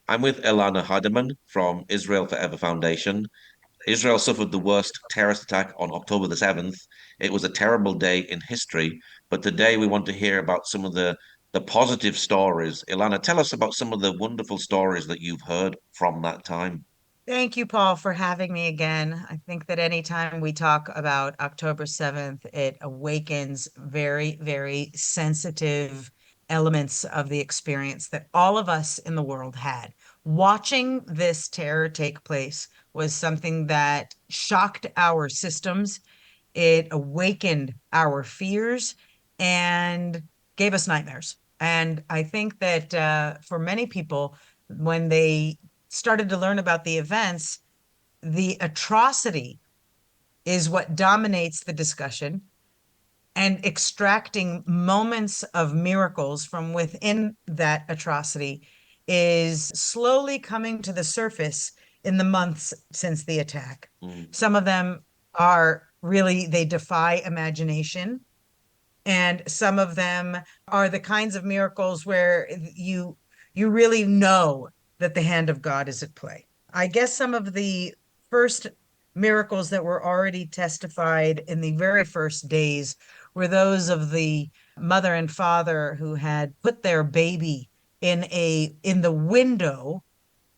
I'm with Elana Heideman from Israel Forever Foundation. Israel suffered the worst terrorist attack on October the 7th. It was a terrible day in history, but today we want to hear about some of the positive stories. Ilana, tell us about some of the wonderful stories that you've heard from that time. Thank you, Paul, for having me again. I think that anytime we talk about October 7th, it awakens very, very sensitive elements of the experience that all of us in the world had. Watching this terror take place was something that shocked our systems. It awakened our fears and gave us nightmares. And I think that for many people, when they started to learn about the events, the atrocity is what dominates the discussion, and extracting moments of miracles from within that atrocity is slowly coming to the surface in the months since the attack. Mm. Some of them are really, they defy imagination. And some of them are the kinds of miracles where you really know that the hand of God is at play. I guess some of the first miracles that were already testified in the very first days were those of the mother and father who had put their baby in the window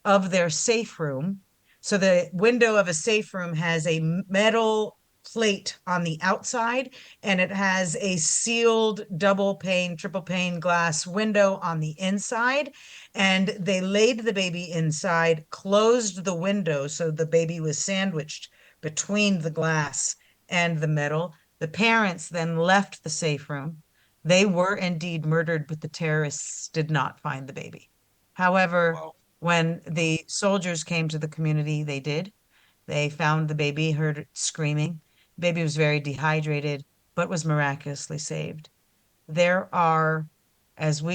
of their safe room. So the window of a safe room has a metal plate on the outside, and it has a sealed double pane, triple pane glass window on the inside. And they laid the baby inside, closed the window so the baby was sandwiched between the glass and the metal. The parents then left the safe room. They were indeed murdered, but the terrorists did not find the baby. However, Wow. when the soldiers came to the community, they did. They found the baby, heard it screaming. The baby was very dehydrated, but was miraculously saved. There are,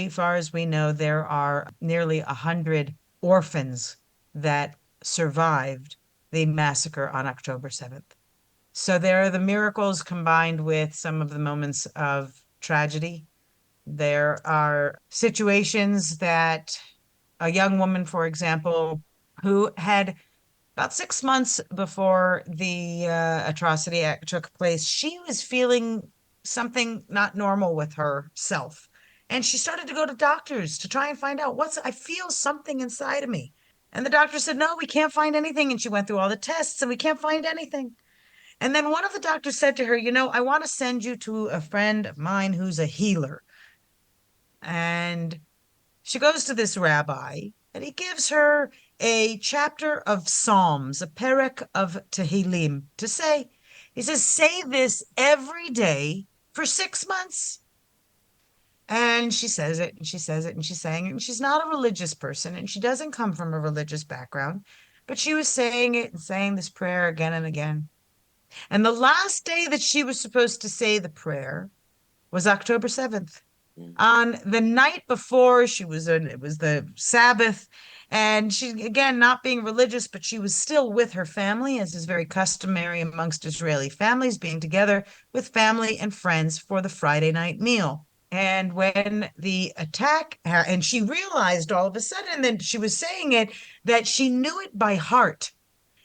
far as we know, there are nearly 100 orphans that survived the massacre on October 7th. So there are the miracles combined with some of the moments of tragedy. There are situations that a young woman, for example, who had about 6 months before the atrocity act took place, she was feeling something not normal with herself. And she started to go to doctors to try and find out I feel something inside of me. And the doctor said, no, we can't find anything. And she went through all the tests and we can't find anything. And then one of the doctors said to her, I want to send you to a friend of mine who's a healer. And she goes to this rabbi, and he gives her a chapter of Psalms, a perek of Tehillim, to say. He says, say this every day for 6 months. And she says it, and she says it, and she's saying it. And she's not a religious person, and she doesn't come from a religious background, but she was saying it and saying this prayer again and again. And the last day that she was supposed to say the prayer was October 7th. Mm. On the night before, it was the Sabbath, and she, again, not being religious, but she was still with her family, as is very customary amongst Israeli families, being together with family and friends for the Friday night meal. And when the attack, and she realized all of a sudden that she was saying it, that she knew it by heart.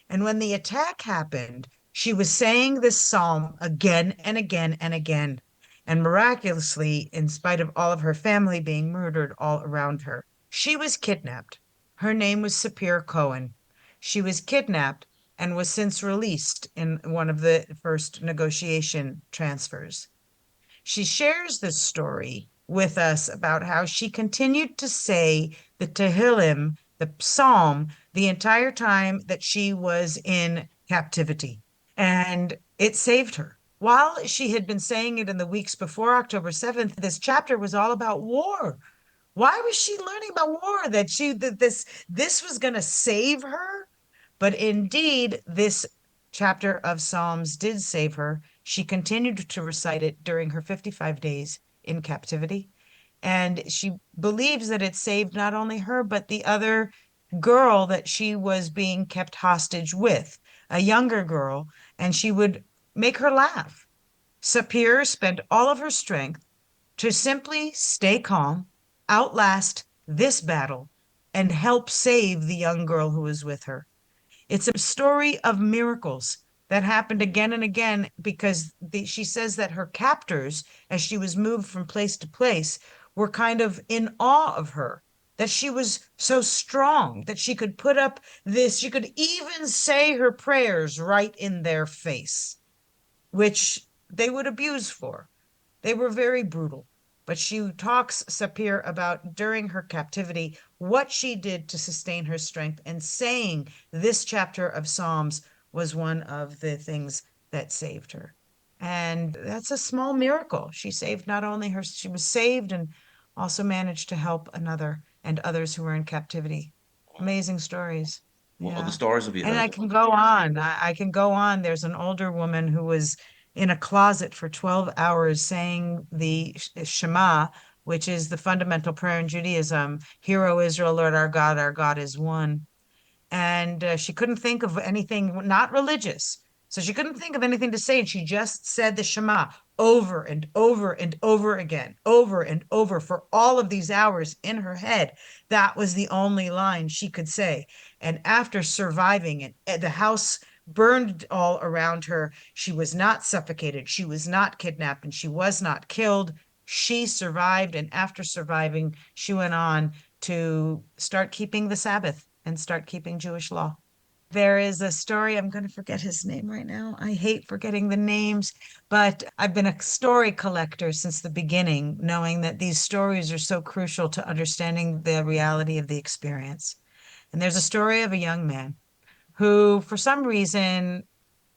And when the attack happened, she was saying this psalm again and again and again. And miraculously, in spite of all of her family being murdered all around her, she was kidnapped. Her name was Sapir Cohen. She was kidnapped and was since released in one of the first negotiation transfers. She shares this story with us about how she continued to say the Tehillim, the psalm, the entire time that she was in captivity. And it saved her. While she had been saying it in the weeks before October 7th, this chapter was all about war. Why was she learning about war? That this was going to save her? But indeed, this chapter of Psalms did save her. She continued to recite it during her 55 days in captivity. And she believes that it saved not only her, but the other girl that she was being kept hostage with, a younger girl, and she would make her laugh. Sapir spent all of her strength to simply stay calm, outlast this battle, and help save the young girl who was with her. It's a story of miracles that happened again and again because she says that her captors, as she was moved from place to place, were kind of in awe of her, that she was so strong, that she could put up this, she could even say her prayers right in their face, which they would abuse for. They were very brutal. But she talks, Sapir, about during her captivity, what she did to sustain her strength, and saying this chapter of Psalms was one of the things that saved her. And that's a small miracle. She saved not only her, she was saved and also managed to help another and others who were in captivity. Amazing stories. What other Yeah. stories have you And heard? I can go on. I can go on. There's an older woman who was in a closet for 12 hours saying the Shema, which is the fundamental prayer in Judaism. Hear, O Israel, Lord our God is one. And she couldn't think of anything not religious. So she couldn't think of anything to say. And she just said the Shema over and over and over again, over and over for all of these hours in her head. That was the only line she could say. And after surviving it, the house burned all around her. She was not suffocated. She was not kidnapped, and she was not killed. She survived. And after surviving, she went on to start keeping the Sabbath and start keeping Jewish law. There is a story, I'm going to forget his name right now. I hate forgetting the names, but I've been a story collector since the beginning, knowing that these stories are so crucial to understanding the reality of the experience. And there's a story of a young man who, for some reason,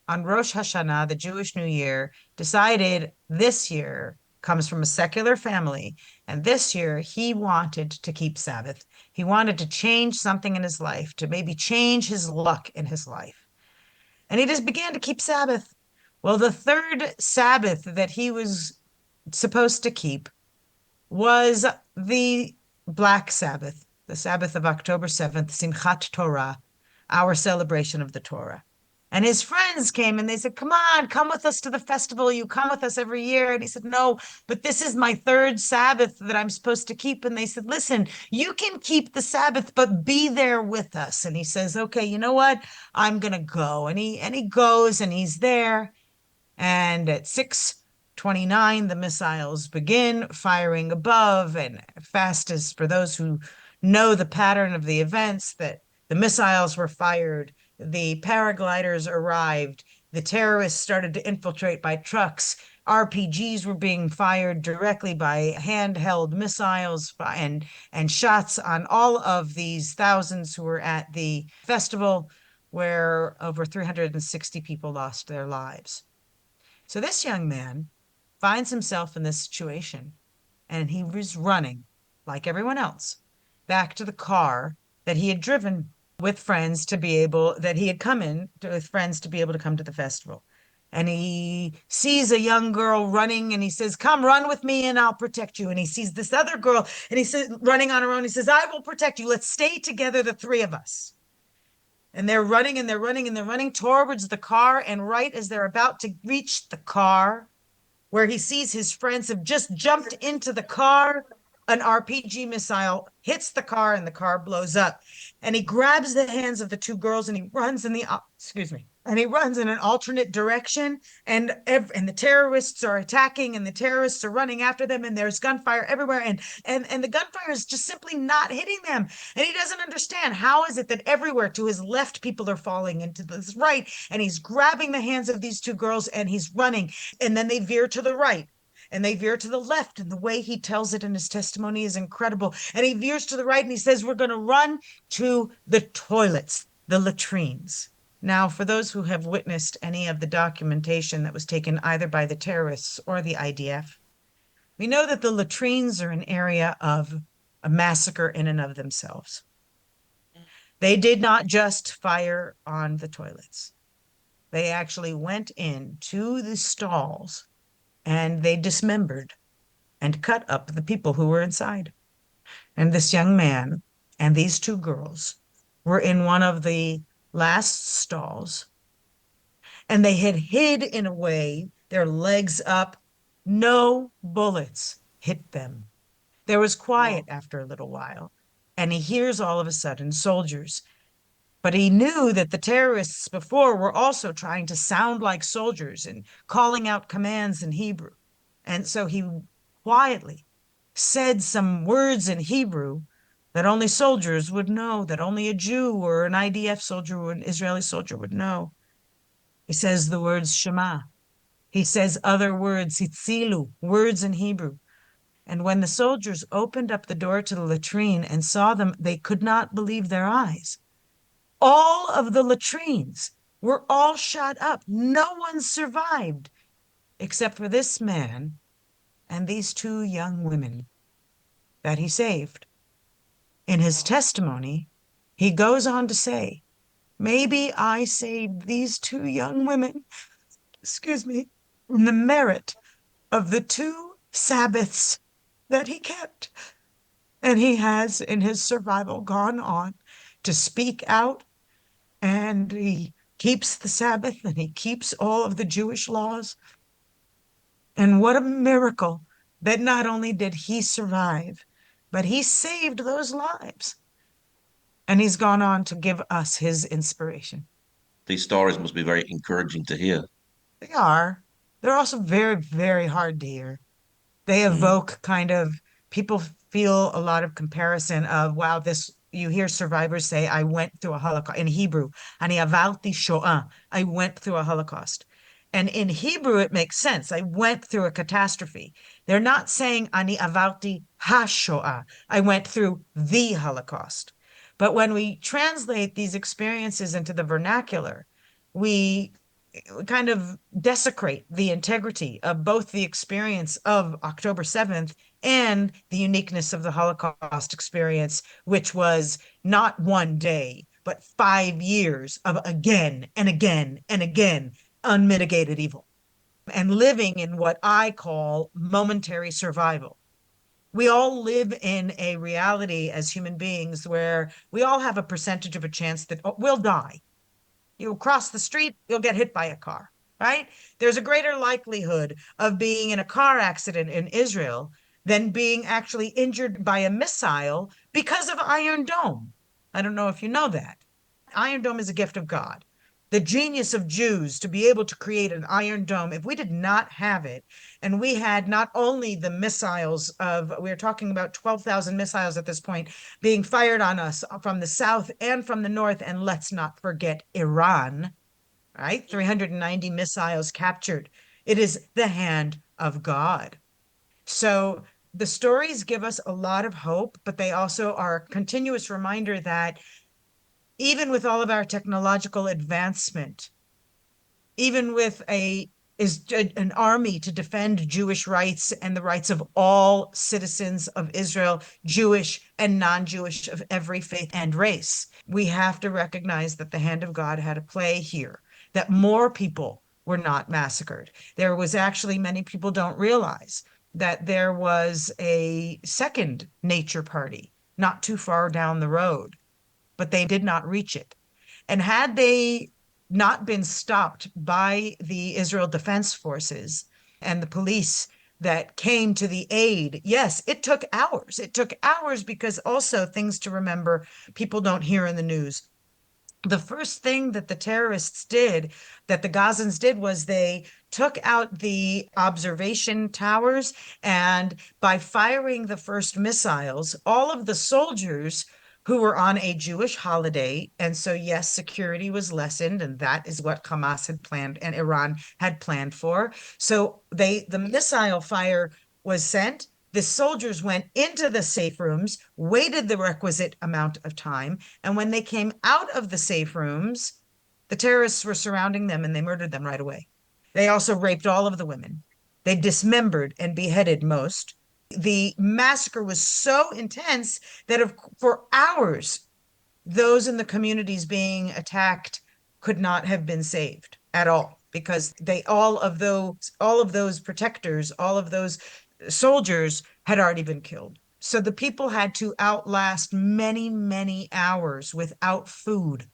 on Rosh Hashanah, the Jewish New Year, decided this year comes from a secular family. And this year he wanted to keep Sabbath. He wanted to change something in his life, to maybe change his luck in his life. And he just began to keep Sabbath. Well, the third Sabbath that he was supposed to keep was the Black Sabbath, the Sabbath of October 7th, Simchat Torah, our celebration of the Torah. And his friends came and they said, come on, come with us to the festival. You come with us every year. And he said, no, but this is my third Sabbath that I'm supposed to keep. And they said, listen, you can keep the Sabbath, but be there with us. And he says, okay, you know what? I'm going to go. And he goes and he's there. And at 6:29, the missiles begin firing above. And fast as for those who know the pattern of the events, that the missiles were fired, the paragliders arrived, the terrorists started to infiltrate by trucks. RPGs were being fired directly by handheld missiles and shots on all of these thousands who were at the festival, where over 360 people lost their lives. So this young man finds himself in this situation, and he was running, like everyone else, back to the car that he had driven with friends to be able, that he had come in with friends to be able to come to the festival. And he sees a young girl running and he says, come run with me and I'll protect you. And he sees this other girl and he says, running on her own. He says, I will protect you. Let's stay together, the three of us. And they're running and they're running and they're running towards the car. And right as they're about to reach the car, where he sees his friends have just jumped into the car, an RPG missile hits the car and the car blows up. And he grabs the hands of the two girls and he runs in the, excuse me, and he runs in an alternate direction. And the terrorists are attacking and the terrorists are running after them. And there's gunfire everywhere. And the gunfire is just simply not hitting them. And he doesn't understand, how is it that everywhere to his left people are falling, and to his right, and he's grabbing the hands of these two girls and he's running, and then they veer to the right and they veer to the left. And the way he tells it in his testimony is incredible. And he veers to the right and he says, we're going to run to the toilets, the latrines. Now, for those who have witnessed any of the documentation that was taken either by the terrorists or the IDF, we know that the latrines are an area of a massacre in and of themselves. They did not just fire on the toilets. They actually went into the stalls and they dismembered and cut up the people who were inside. And this young man and these two girls were in one of the last stalls, and they had hid in a way, their legs up. No bullets hit them. There was quiet Oh, after a little while. and he hears all of a sudden soldiers. But he knew that the terrorists before were also trying to sound like soldiers and calling out commands in Hebrew. And so he quietly said some words in Hebrew that only soldiers would know, that only a Jew or an IDF soldier or an Israeli soldier would know. He says the words Shema. He says other words, Hitzilu, words in Hebrew. And when the soldiers opened up the door to the latrine and saw them, they could not believe their eyes. All of the latrines were all shot up. No one survived except for this man and these two young women that he saved. In his testimony, he goes on to say, maybe I saved these two young women, excuse me, from the merit of the two Sabbaths that he kept. And he has, in his survival, gone on to speak out, and he keeps the Sabbath and he keeps all of the Jewish laws. And what a miracle that not only did he survive, but he saved those lives. And he's gone on to give us his inspiration. These stories must be very encouraging to hear. They are. They're also very, very hard to hear. They Mm. evoke kind of people feel a lot of comparison of, wow, this you hear survivors say, I went through a Holocaust in Hebrew, ani avalti shoah, I went through a Holocaust. And in Hebrew, it makes sense. I went through a catastrophe. They're not saying ani avalti ha-shoah, I went through the Holocaust. But when we translate these experiences into the vernacular, we kind of desecrate the integrity of both the experience of October 7th and the uniqueness of the Holocaust experience, which was not one day, but 5 years of again and again and again unmitigated evil and living in what I call momentary survival. We all live in a reality as human beings where we all have a percentage of a chance that we'll die. You cross the street, you'll get hit by a car, right? There's a greater likelihood of being in a car accident in Israel than being actually injured by a missile because of Iron Dome. I don't know if you know that. Iron Dome is a gift of God. The genius of Jews to be able to create an Iron Dome, if we did not have it, and we had not only the missiles of, we're talking about 12,000 missiles at this point being fired on us from the south and from the north, and let's not forget Iran, right? 390 missiles captured. It is the hand of God. So the stories give us a lot of hope, but they also are a continuous reminder that even with all of our technological advancement, even with an army to defend Jewish rights and the rights of all citizens of Israel, Jewish and non-Jewish, of every faith and race, we have to recognize that the hand of God had a play here, that more people were not massacred. There was actually, many people don't realize that there was a second nature party not too far down the road, but they did not reach it. And had they not been stopped by the Israel Defense Forces and the police that came to the aid, yes, it took hours. It took hours because also things to remember people don't hear in the news. The first thing that the terrorists did, that the Gazans did, was they took out the observation towers. And by firing the first missiles, all of the soldiers who were on a Jewish holiday, and so, yes, security was lessened, and that is what Hamas had planned and Iran had planned for. So the missile fire was sent. The soldiers went into the safe rooms, waited the requisite amount of time, and when they came out of the safe rooms, the terrorists were surrounding them and they murdered them right away. They also raped all of the women. They dismembered and beheaded most. The massacre was so intense that for hours, those in the communities being attacked could not have been saved at all because they all of those protectors, all of those soldiers had already been killed. So the people had to outlast many, many hours without food,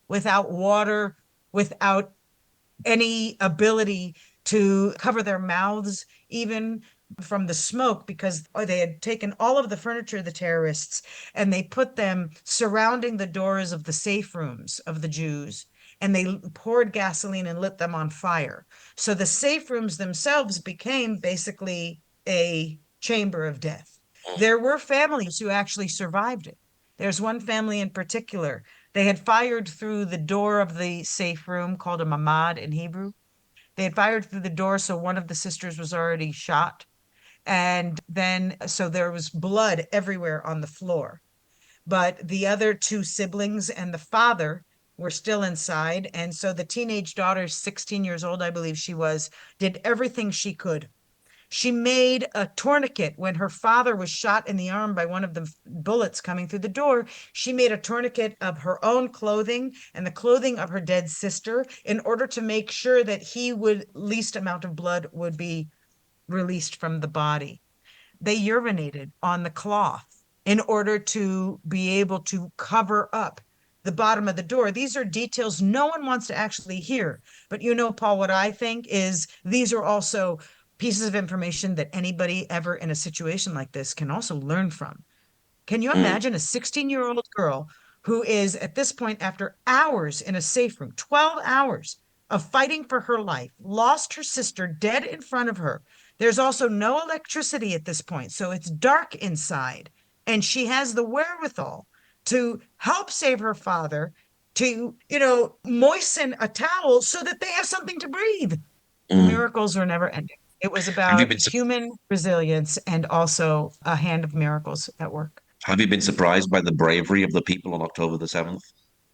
without water, without any ability to cover their mouths, even from the smoke because they had taken all of the furniture of the terrorists and they put them surrounding the doors of the safe rooms of the Jews. And they poured gasoline and lit them on fire. So the safe rooms themselves became basically a chamber of death. There were families who actually survived it. There's one family in particular. They had fired through the door of the safe room, called a mamad in Hebrew. They had fired through the door, so one of the sisters was already shot. And then, so there was blood everywhere on the floor. But the other two siblings and the father were still inside. And so the teenage daughter, 16 years old, I believe she was, did everything she could. She made a tourniquet when her father was shot in the arm by one of the bullets coming through the door. She made a tourniquet of her own clothing and the clothing of her dead sister in order to make sure that he would, least amount of blood would be released from the body. They urinated on the cloth in order to be able to cover up the bottom of the door. These are details no one wants to actually hear. But you know, Paul, what I think is these are also pieces of information that anybody ever in a situation like this can also learn from. Can you Mm. imagine a 16-year-old girl who is at this point, after hours in a safe room, 12 hours of fighting for her life, lost her sister dead in front of her? There's also no electricity at this point, so it's dark inside. And she has the wherewithal to help save her father, to, moisten a towel so that they have something to breathe. The Mm. miracles were never ending. It was Have you about been human resilience and also a hand of miracles at work. have you been surprised by the bravery of the people on October the 7th?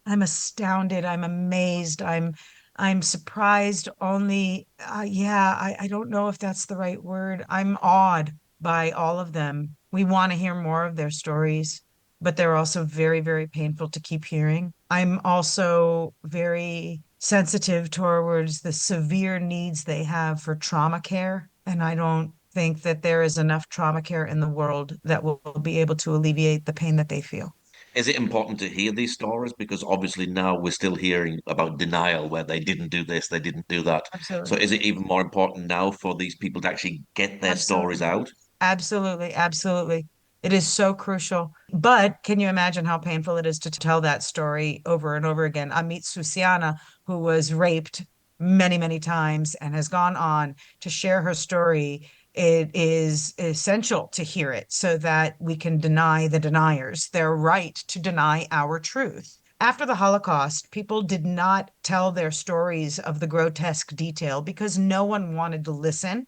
I'm astounded. I'm amazed. I'm surprised only yeah, I don't know if that's the right word. I'm awed by all of them. We want to hear more of their stories, but they're also very, very painful to keep hearing. I'm also very sensitive towards the severe needs they have for trauma care, and I don't think that there is enough trauma care in the world that will be able to alleviate the pain that they feel. Is it important to hear these stories? Because obviously now we're still hearing about denial where they didn't do this, they didn't do that. So Absolutely. is it even more important now for these people to actually get their stories Absolutely. out? Absolutely. Absolutely. It is so crucial. But can you imagine how painful it is to tell that story over and over again? Amit Susiana, who was raped many, many times and has gone on to share her story. It is essential to hear it so that we can deny the deniers their right to deny our truth. After the Holocaust, people did not tell their stories of the grotesque detail because no one wanted to listen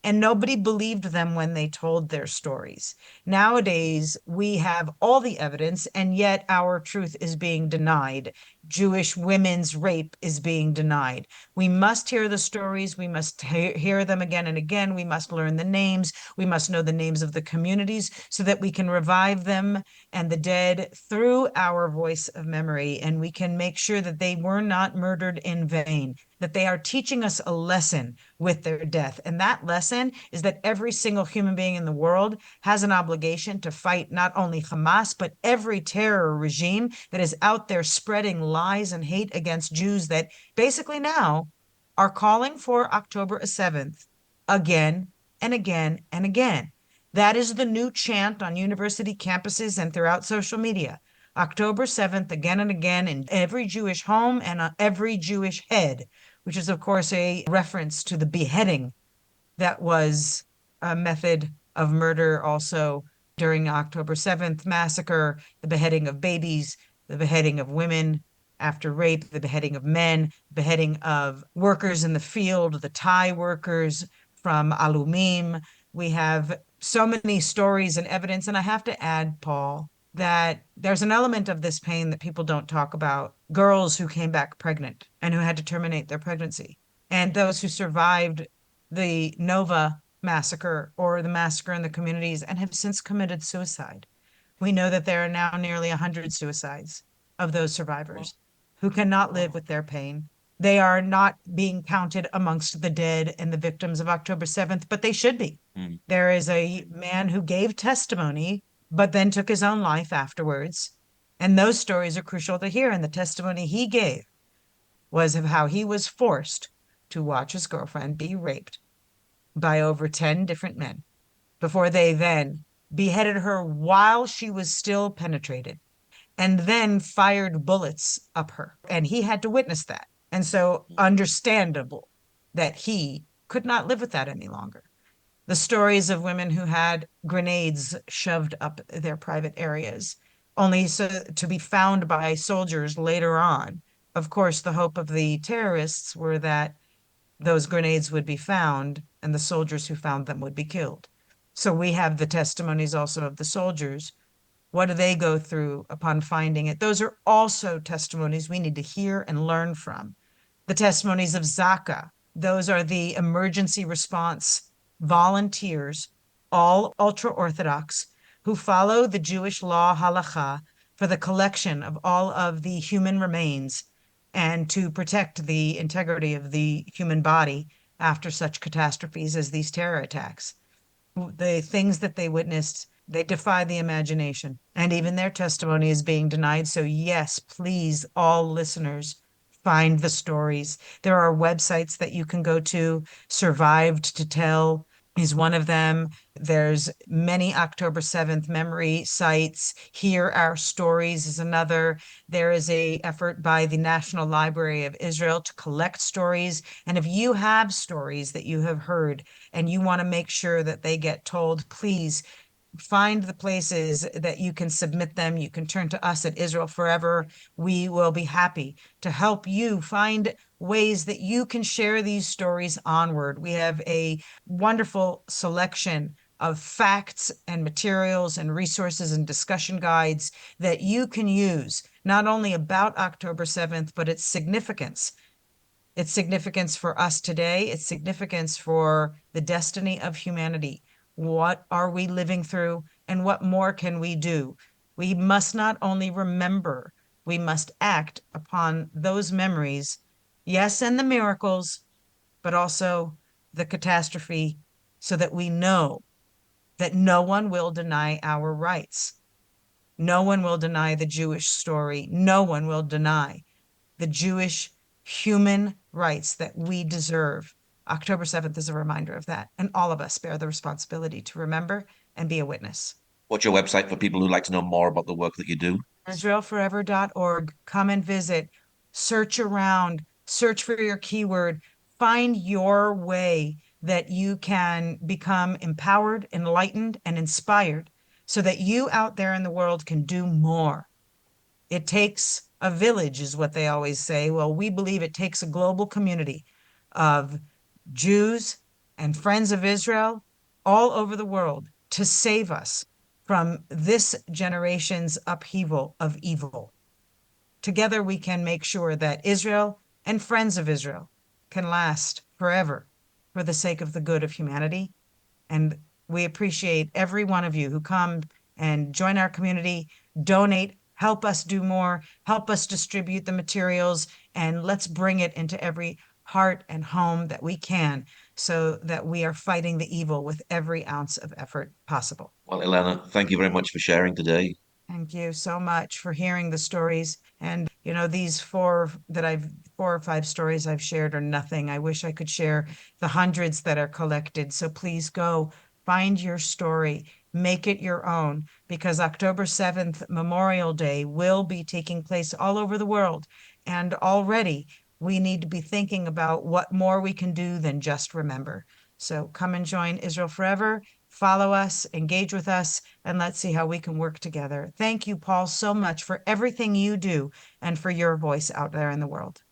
and nobody believed them when they told their stories. Nowadays, we have all the evidence, and yet our truth is being denied. Jewish women's rape is being denied. We must hear the stories. We must hear them again and again. We must learn the names. We must know the names of the communities so that we can revive them and the dead through our voice of memory. And we can make sure that they were not murdered in vain, that they are teaching us a lesson with their death. And that lesson is that every single human being in the world has an obligation to fight not only Hamas, but every terror regime that is out there spreading lies and hate against Jews that basically now are calling for October 7th again and again and again. That is the new chant on university campuses and throughout social media. October 7th, again and again, in every Jewish home and on every Jewish head, which is, of course, a reference to the beheading that was a method of murder also during the October 7th massacre, the beheading of babies, the beheading of women after rape, the beheading of men, beheading of workers in the field, the Thai workers from Alumim. We have so many stories and evidence. And I have to add, Paul, that there's an element of this pain that people don't talk about. Girls who came back pregnant and who had to terminate their pregnancy, and those who survived the Nova massacre or the massacre in the communities and have since committed suicide. We know that there are now nearly 100 suicides of those survivors who cannot live with their pain. They are not being counted amongst the dead and the victims of October 7th, but they should be. Mm. There is a man who gave testimony, but then took his own life afterwards. And those stories are crucial to hear. And the testimony he gave was of how he was forced to watch his girlfriend be raped by over 10 different men. before they then beheaded her while she was still penetrated and then fired bullets up her. And he had to witness that. And so, understandable that he could not live with that any longer. The stories of women who had grenades shoved up their private areas, only so to be found by soldiers later on. Of course, the hope of the terrorists were that those grenades would be found and the soldiers who found them would be killed. So we have the testimonies also of the soldiers. What do they go through upon finding it? Those are also testimonies we need to hear and learn from. The testimonies of Zaka, those are the emergency response volunteers, all ultra Orthodox, who follow the Jewish law halacha for the collection of all of the human remains and to protect the integrity of the human body after such catastrophes as these terror attacks. The things that they witnessed, they defy the imagination, and even their testimony is being denied. So, yes, please, all listeners, find the stories. There are websites that you can go to. Survived to Tell is one of them. There's many October 7th memory sites. Hear Our Stories is another. There is a effort by the National Library of Israel to collect stories. And if you have stories that you have heard and you want to make sure that they get told, please find the places that you can submit them. You can turn to us at Israel Forever. We will be happy to help you find ways that you can share these stories onward. We have a wonderful selection of facts and materials and resources and discussion guides that you can use, not only about October 7th, but its significance for us today, its significance for the destiny of humanity. What are we living through, and what more can we do? We must not only remember, we must act upon those memories, yes, and the miracles, but also the catastrophe, so that we know that no one will deny our rights. No one will deny the Jewish story. No one will deny the Jewish human rights that we deserve. October 7th is a reminder of that. And all of us bear the responsibility to remember and be a witness. What's your website for people who'd like to know more about the work that you do? IsraelForever.org. Come and visit. Search around. Search for your keyword. Find your way that you can become empowered, enlightened, and inspired so that you out there in the world can do more. It takes a village, is what they always say. Well, we believe it takes a global community of Jews and friends of Israel all over the world to save us from this generation's upheaval of evil. Together, we can make sure that Israel and friends of Israel can last forever for the sake of the good of humanity. And we appreciate every one of you who come and join our community, donate, help us do more, help us distribute the materials, and let's bring it into every heart and home that we can so that we are fighting the evil with every ounce of effort possible. Well, Elana, thank you very much for sharing today. Thank you so much for hearing the stories. And, these four or five stories I've shared are nothing. I wish I could share the hundreds that are collected. So please go find your story, make it your own, because October 7th, Memorial Day, will be taking place all over the world. And already we need to be thinking about what more we can do than just remember. So come and join Israel Forever. Follow us, engage with us, and let's see how we can work together. Thank you, Paul, so much for everything you do and for your voice out there in the world.